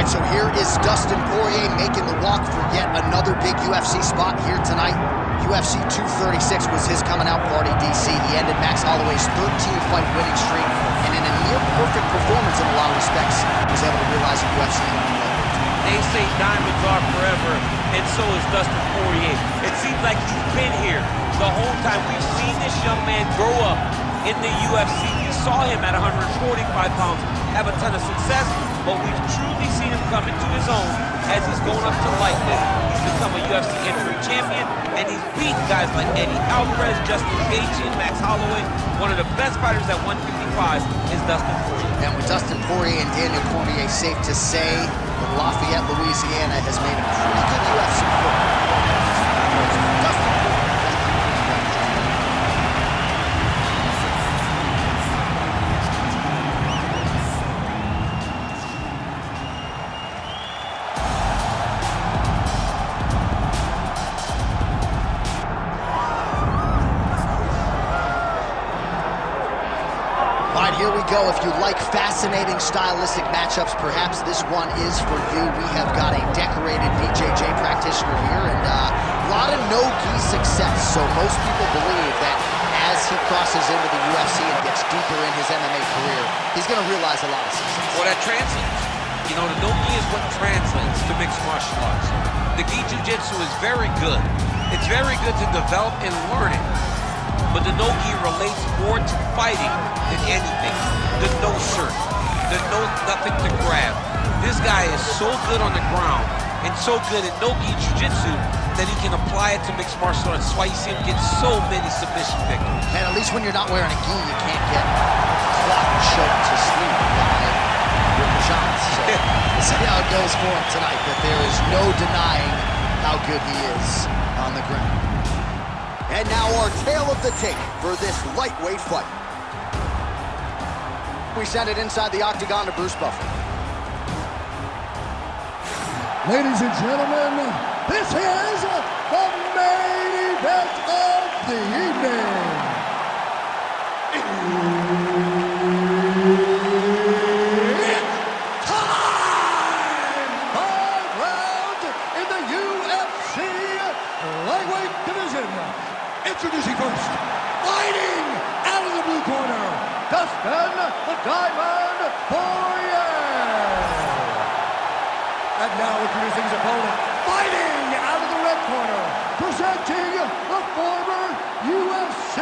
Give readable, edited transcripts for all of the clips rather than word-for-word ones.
right, so here is Dustin Poirier making the walk for yet another big UFC spot here tonight. UFC 236 was his coming out party, DC. He ended Max Holloway's 13-fight winning streak, and in a near-perfect performance in a lot of respects, was able to realize a UFC MVP. They say diamonds are forever, and so is Dustin Poirier. It seems like he's been here the whole time. We've seen this young man grow up in the UFC. We saw him at 145 pounds have a ton of success, but we've truly seen him come into his own as he's going up to lightweight. He's become a UFC interim champion, and he's beat guys like Eddie Alvarez, Justin Gaethje, and Max Holloway. One of the best fighters at 155 is Dustin Poirier. And with Dustin Poirier and Daniel Cormier, safe to say that Lafayette, Louisiana has made a pretty good UFC football. Here we go. If you like fascinating stylistic matchups, perhaps this one is for you. We have got a decorated BJJ practitioner here, and a lot of no-gi success. So most people believe that as he crosses into the UFC and gets deeper in his MMA career, he's going to realize a lot of success. Well, that translates. You know, the no-gi is what translates to mixed martial arts. The gi jiu-jitsu is very good. It's very good to develop and learn it. But the no-gi relates more to fighting than anything. The no shirt, the no nothing to grab. This guy is so good on the ground and so good at no-gi jiu-jitsu that he can apply it to mixed martial arts. That's why you see him get so many submission victories. And at least when you're not wearing a gi, you can't get clock choked to sleep by your shots. So we'll see how it goes for him tonight, but there is no denying how good he is on the ground. And now our tale of the tape for this lightweight fight. We send it inside the octagon to Bruce Buffer. Ladies and gentlemen, this is the main event of the evening. It's time! 5 rounds in the UFC lightweight division. Introducing first, fighting out of the blue corner, Dustin the Diamond Poirier. And now introducing his opponent, fighting out of the red corner, presenting the former UFC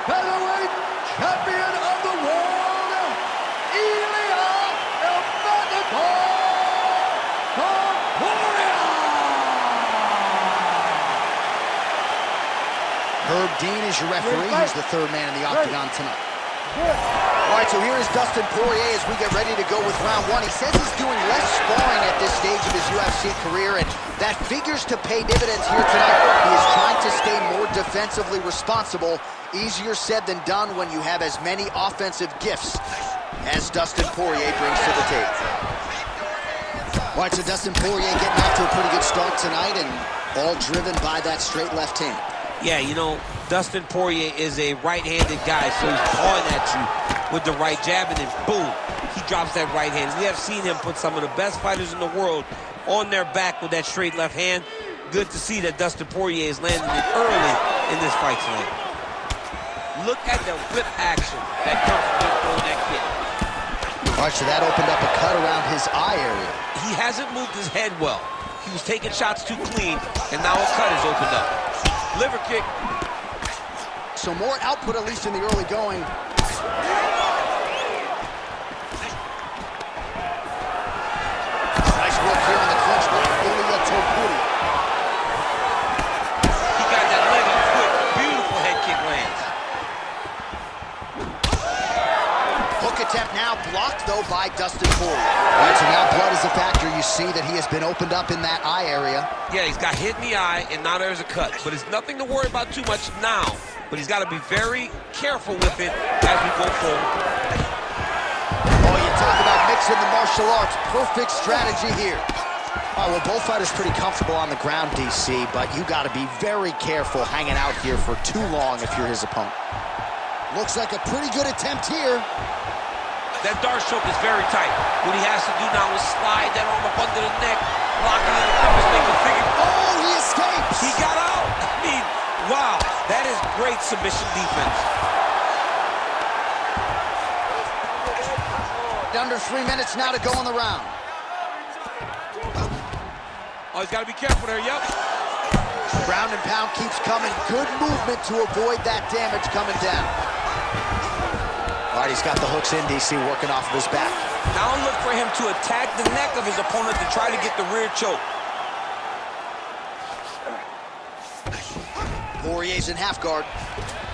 featherweight champion of the world, Ilia Topuria. Herb Dean is your referee. He's the third man in the octagon tonight. All right, so here is Dustin Poirier as we get ready to go with round one. He says he's doing less sparring at this stage of his UFC career, and that figures to pay dividends here tonight. He is trying to stay more defensively responsible. Easier said than done when you have as many offensive gifts as Dustin Poirier brings to the table. All right, so Dustin Poirier getting off to a pretty good start tonight, and all driven by that straight left hand. Yeah, you know, Dustin Poirier is a right-handed guy, so he's pawing at you with the right jab, and then boom, he drops that right hand. We have seen him put some of the best fighters in the world on their back with that straight left hand. Good to see that Dustin Poirier is landing it early in this fight tonight. Look at the whip action that comes from him throwing that kick. All right, so that opened up a cut around his eye area. He hasn't moved his head well. He was taking shots too clean, and now a cut is opened up. Liver kick. So more output, at least in the early going. Nice work here in the clinch by Ilia Topuria. He got that leg up quick. Beautiful head kick lands. Hook attempt now blocked, though, by Dustin Poirier. All right, so now blood is a factor. You see that he has been opened up in that eye area. Yeah, he's got hit in the eye, and now there's a cut. But it's nothing to worry about too much now. But he's got to be very careful with it as we go forward. Oh, you talk about mixing the martial arts. Perfect strategy here. All right, well, both fighters pretty comfortable on the ground, DC, but you got to be very careful hanging out here for too long if you're his opponent. Looks like a pretty good attempt here. That dart choke is very tight. What he has to do now is slide that arm up under the neck, locking in the purpose, making figure. Oh, he escapes! He got out! I mean, wow, that is great submission defense. Under 3 minutes now to go in the round. Oh, he's got to be careful there, yep. Ground and pound keeps coming. Good movement to avoid that damage coming down. All right, he's got the hooks in, DC, working off of his back. Now look for him to attack the neck of his opponent to try to get the rear choke. Poirier's in half guard.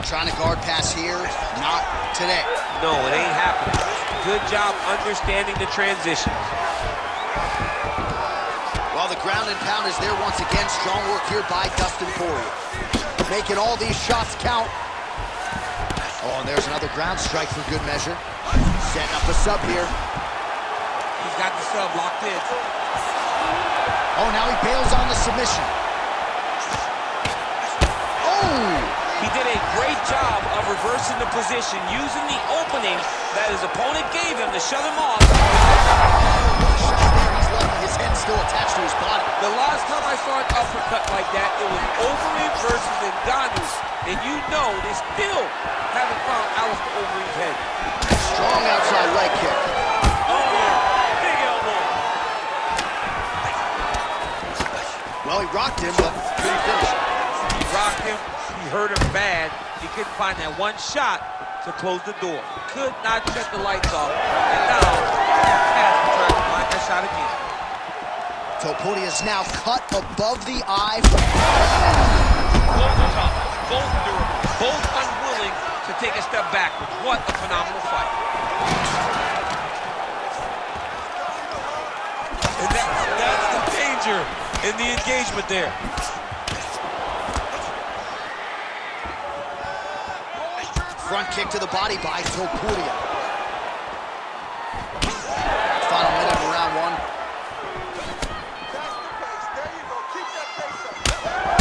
Trying to guard pass here. Not today. No, it ain't happening. Good job understanding the transitions. Well, the ground and pound is there once again. Strong work here by Dustin Poirier. Making all these shots count. Oh, and there's another ground strike for good measure. Setting up a sub here. He's got the sub locked in. Oh, now he bails on the submission. Oh! He did a great job of reversing the position, using the opening that his opponent gave him to shut him off. He's lucky his head's still attached to his body. The last time I saw an uppercut like that, it was Overeem versus Ngannou. And you know they still haven't found Alistair Overeem's head. Strong outside leg kick. Oh, big elbow. Well, he rocked him, but couldn't finish it. He rocked him. He hurt him bad. He couldn't find that one shot to close the door. Could not shut the lights off. And now, has to try to find that shot again. Topuria's now cut above the eye. Both tough, both durable, both unwilling to take a step backwards. What a phenomenal fight. And that's the danger in the engagement there. Front kick to the body by Topuria. Final minute of round one.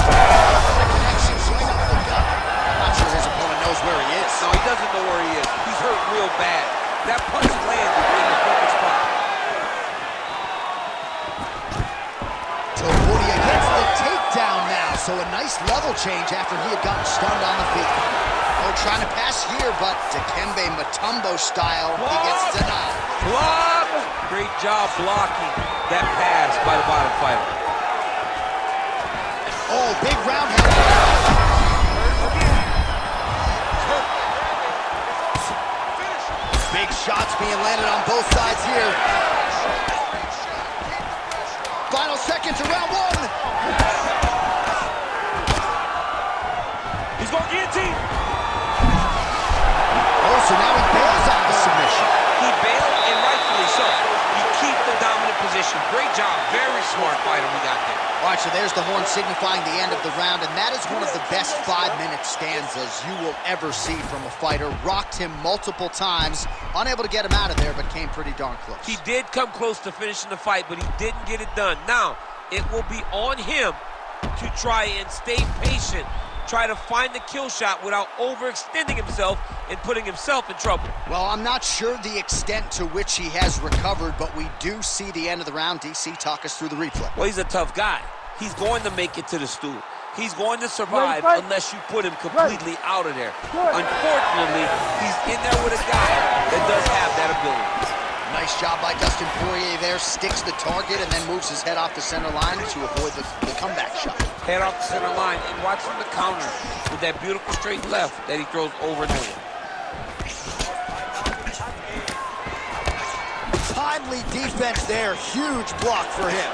Connection swing up the gut. I'm not sure his opponent knows where he is. No, he doesn't know where he is. He's hurt real bad. That punch landed in the perfect spot. Topuria gets the takedown now, so a nice level change after he had gotten stunned on the feet. Oh, trying to pass here, but Dikembe Mutombo style, he gets denied. Block! Great job blocking that pass by the bottom fighter. Oh, big round head. Big shots being landed on both sides here. Final seconds of round one. He's going to guillotine. Oh, so now he bails on the submission. He bailed, and rightfully so. You keep the dominant position. Great job. Very smart fighter we got there. All right, so there's the horn signifying the end of the round, and that is one of the best 5-minute stanzas you will ever see from a fighter. Rocked him multiple times, unable to get him out of there, but came pretty darn close. He did come close to finishing the fight, but he didn't get it done. Now, it will be on him to try and stay patient, try to find the kill shot without overextending himself and putting himself in trouble. Well, I'm not sure the extent to which he has recovered, but we do see the end of the round. DC, talk us through the replay. Well, he's a tough guy. He's going to make it to the stool. He's going to survive unless you put him completely out of there. Unfortunately, he's in there with a guy that does have that ability. Nice job by Dustin Poirier there. Sticks the target and then moves his head off the center line to avoid the comeback shot. Head off the center line and watch him the counter with that beautiful straight left that he throws over and over. Timely defense there. Huge block for him.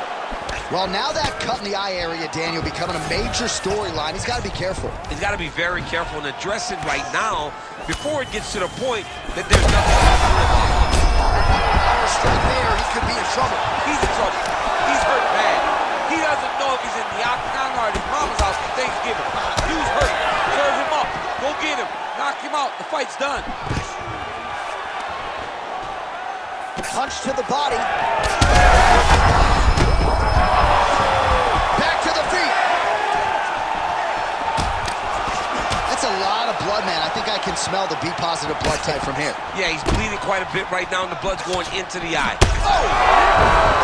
Well, now that cut in the eye area, Daniel, becoming a major storyline. He's got to be careful. He's got to be very careful and address it right now before it gets to the point that there's nothing to do about it. Power strike there. He could be in trouble. He's in trouble. He's hurt bad. He doesn't know if he's in the octagon or at his mama's house for Thanksgiving. Dude's hurt. Serve him up. Go get him. Knock him out. The fight's done. Punch to the body. Back to the feet. That's a lot of blood, man. I think I can smell the B-positive blood type from here. Yeah, he's bleeding quite a bit right now, and the blood's going into the eye. Oh!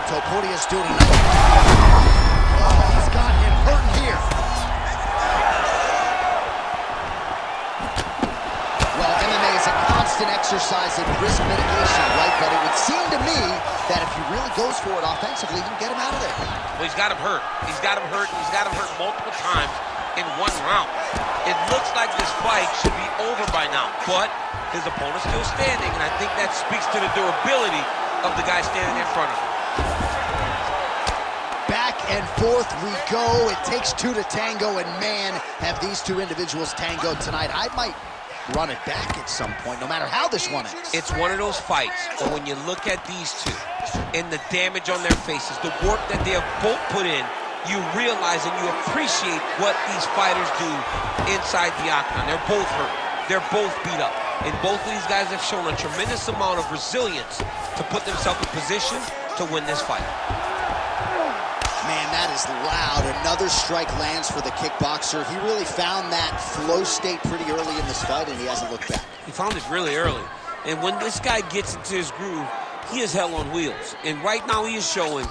Topuria's doing it. Oh, he's got him hurting here. Well, MMA is a constant exercise in risk mitigation, right? But it would seem to me that if he really goes for it offensively, you can get him out of there. Well, he's got him hurt. He's got him hurt, and he's got him hurt multiple times in one round. It looks like this fight should be over by now, but his opponent's still standing, and I think that speaks to the durability of the guy standing in front of him. Back and forth we go. It takes two to tango, and man, have these two individuals tangoed tonight. I might run it back at some point, no matter how this one ends. It's one of those fights, and when you look at these two and the damage on their faces, the work that they have both put in, you realize and you appreciate what these fighters do inside the octagon. They're both hurt. They're both beat up. And both of these guys have shown a tremendous amount of resilience to put themselves in position to win this fight. Man, that is loud. Another strike lands for the kickboxer. He really found that flow state pretty early in this fight, and he hasn't looked back. He found it really early. And when this guy gets into his groove, he is hell on wheels. And right now he is showing.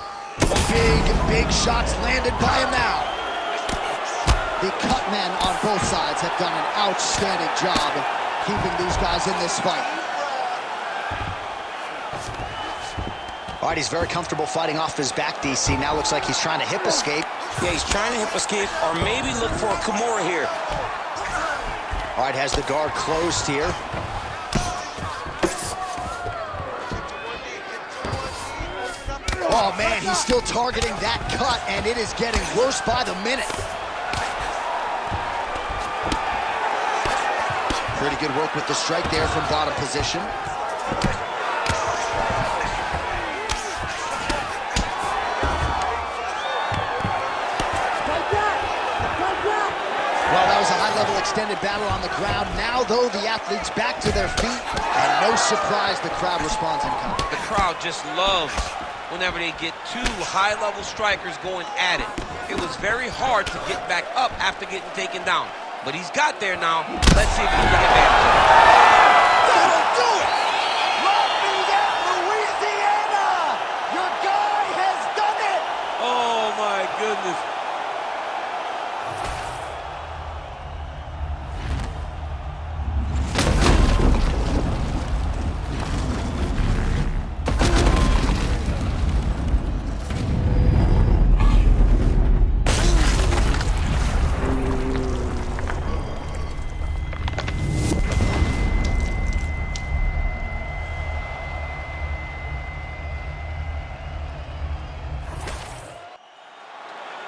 Big shots landed by him now. The cut men on both sides have done an outstanding job keeping these guys in this fight. All right, he's very comfortable fighting off his back, DC. Now looks like he's trying to hip escape. Yeah, he's trying to hip escape or maybe look for a Kimura here. All right, has the guard closed here. Oh, man, he's still targeting that cut, and it is getting worse by the minute. Pretty good work with the strike there from bottom position. Well, that was a high-level extended battle on the ground. Now, though, the athletes back to their feet, and no surprise, the crowd responds in kind. The crowd just loves whenever they get two high-level strikers going at it. It was very hard to get back up after getting taken down. But he's got there now. Let's see if he can take advantage. That'll do it! Lafayette, Louisiana! Your guy has done it! Oh, my goodness.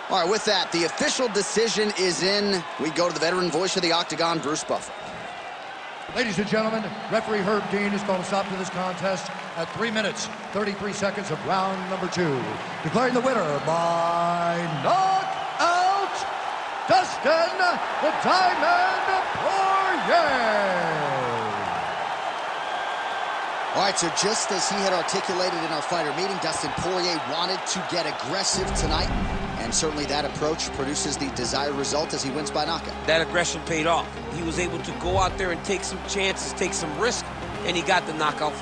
All right, with that, the official decision is in. We go to the veteran voice of the Octagon, Bruce Buffer. Ladies and gentlemen, referee Herb Dean has called a stop to this contest at 3 minutes, 33 seconds of round number 2. Declaring the winner by knockout, Dustin the Diamond Poirier. All right, so just as he had articulated in our fighter meeting, Dustin Poirier wanted to get aggressive tonight, and certainly that approach produces the desired result as he wins by knockout. That aggression paid off. He was able to go out there and take some chances, take some risk, and he got the knockout.